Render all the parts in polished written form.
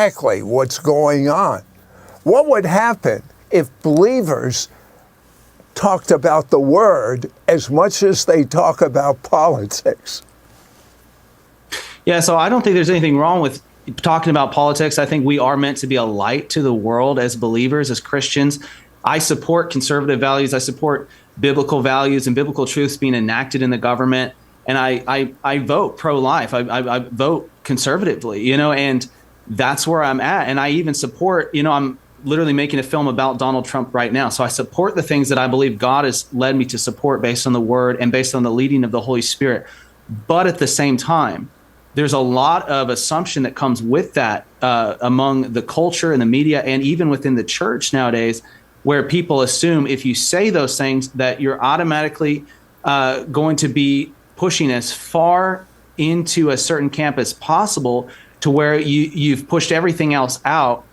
exactly what's going on. What would happen if believers talked about the Word as much as they talk about politics? Yeah, so I don't think there's anything wrong with talking about politics. I think we are meant to be a light to the world as believers, as Christians. I support conservative values. I support biblical values and biblical truths being enacted in the government. And I vote pro-life. I vote conservatively, and that's where I'm at. And I even support, I'm literally making a film about Donald Trump right now. So I support the things that I believe God has led me to support based on the Word and based on the leading of the Holy Spirit. But at the same time, there's a lot of assumption that comes with that among the culture and the media and even within the church nowadays, where people assume if you say those things that you're automatically going to be pushing as far into a certain camp as possible to where you've pushed everything else out.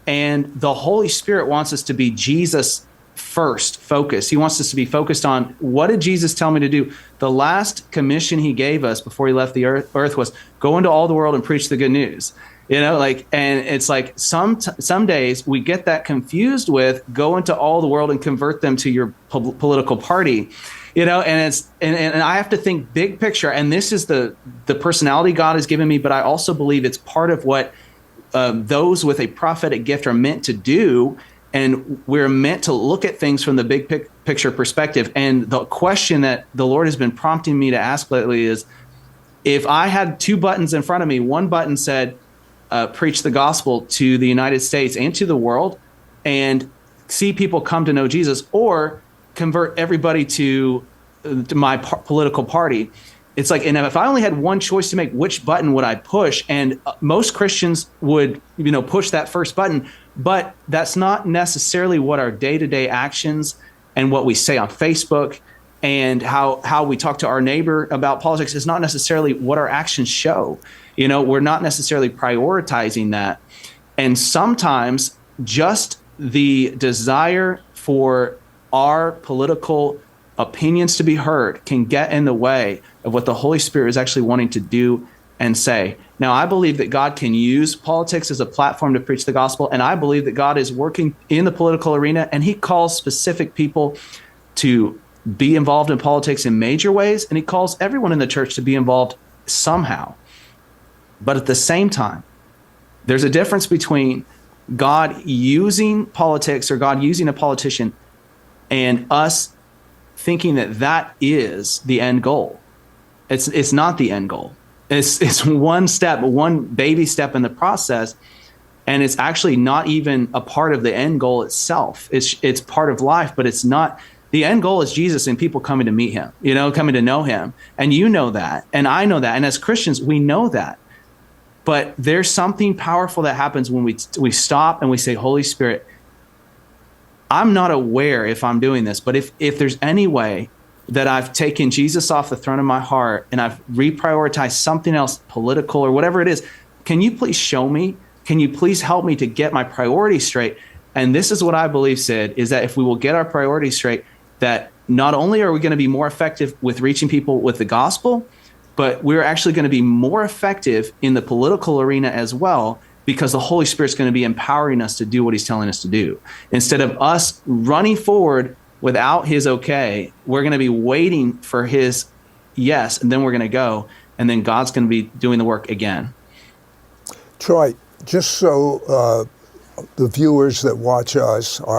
And the Holy Spirit wants us to be Jesus first focus. He wants us to be focused on, what did Jesus tell me to do? The last commission he gave us before he left the earth was go into all the world and preach the good news. And it's like some days we get that confused with go into all the world and convert them to your political party, and I have to think big picture. And this is the personality God has given me, but I also believe it's part of what those with a prophetic gift are meant to do. And we're meant to look at things from the big picture perspective. And the question that the Lord has been prompting me to ask lately is, if I had two buttons in front of me, one button said, preach the gospel to the United States and to the world and see people come to know Jesus, or convert everybody to my political party. It's like, and if I only had one choice to make, which button would I push? And most Christians would, push that first button, but that's not necessarily what our day-to-day actions and what we say on Facebook and how we talk to our neighbor about politics is not necessarily what our actions show. We're not necessarily prioritizing that. And sometimes just the desire for our political opinions to be heard can get in the way of what the Holy Spirit is actually wanting to do and say. Now, I believe that God can use politics as a platform to preach the gospel, and I believe that God is working in the political arena, and he calls specific people to be involved in politics in major ways, and he calls everyone in the church to be involved somehow. But at the same time, there's a difference between God using politics or God using a politician and us thinking that that is the end goal. It's not the end goal. It's one step, one baby step in the process, and it's actually not even a part of the end goal itself. It's part of life, but it's not. The end goal is Jesus and people coming to meet him, coming to know him. And you know that, and I know that, and as Christians, we know that. But there's something powerful that happens when we stop and we say, Holy Spirit, I'm not aware if I'm doing this, but if there's any way that I've taken Jesus off the throne of my heart and I've reprioritized something else, political or whatever it is, can you please show me? Can you please help me to get my priorities straight? And this is what I believe, Sid, is that if we will get our priorities straight, that not only are we going to be more effective with reaching people with the gospel, but we're actually going to be more effective in the political arena as well, because the Holy Spirit's going to be empowering us to do what he's telling us to do. Instead of us running forward without his okay, we're going to be waiting for his yes, and then we're going to go, and then God's going to be doing the work again. Troy, just so the viewers that watch us are